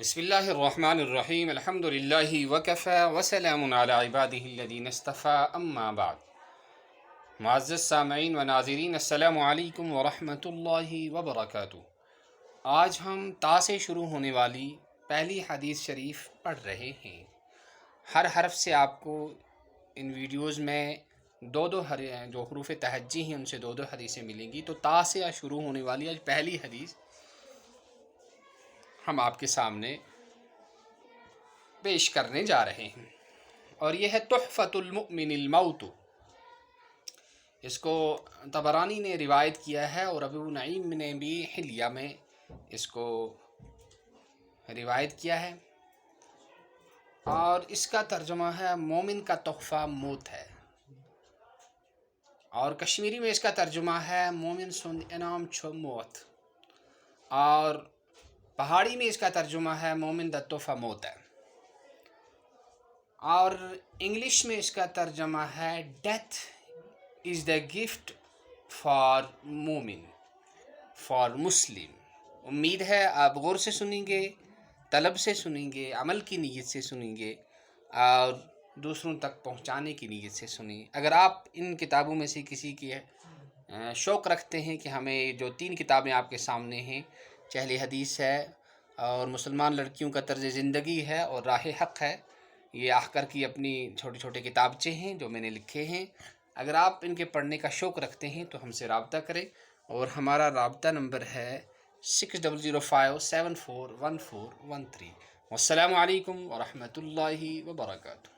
بسم اللہ الرحمن الرحیم الحمد للہ وکفی وسلام علی عبادہ الذین اصطفی اما بعد۔ معزز سامعین و ناظرین، السلام علیکم ورحمۃ اللہ وبرکاتہ۔ آج ہم تا سے شروع ہونے والی پہلی حدیث شریف پڑھ رہے ہیں۔ ہر حرف سے آپ کو ان ویڈیوز میں دو جو حروف تہجی ہیں ان سے دو حدیثیں ملیں گی۔ تو تا سے شروع ہونے والی آج پہلی حدیث ہم آپ کے سامنے پیش کرنے جا رہے ہیں، اور یہ ہے تحفۃ المؤمن الموت۔ اس کو طبرانی نے روایت کیا ہے اور ابو نعیم نے بھی حلیہ میں اس کو روایت کیا ہے، اور اس کا ترجمہ ہے مومن کا تحفہ موت ہے، اور کشمیری میں اس کا ترجمہ ہے مومن سند انعام چھو موت، اور پہاڑی میں اس کا ترجمہ ہے مومن دا تحفہ موت ہے، اور انگلش میں اس کا ترجمہ ہے death is the gift for مومن فار مسلم۔ امید ہے آپ غور سے سنیں گے، طلب سے سنیں گے، عمل کی نیت سے سنیں گے، اور دوسروں تک پہنچانے کی نیت سے سنیں۔ اگر آپ ان کتابوں میں سے کسی کی شوق رکھتے ہیں کہ ہمیں جو 3 کتابیں آپ کے سامنے ہیں، اہل حدیث ہے، اور مسلمان لڑکیوں کا طرز زندگی ہے، اور راہ حق ہے، یہ احکر کی اپنی چھوٹے چھوٹے کتابچے ہیں جو میں نے لکھے ہیں، اگر آپ ان کے پڑھنے کا شوق رکھتے ہیں تو ہم سے رابطہ کریں، اور ہمارا رابطہ نمبر ہے 6005741413۔ والسلام علیکم ورحمۃ اللہ وبرکاتہ۔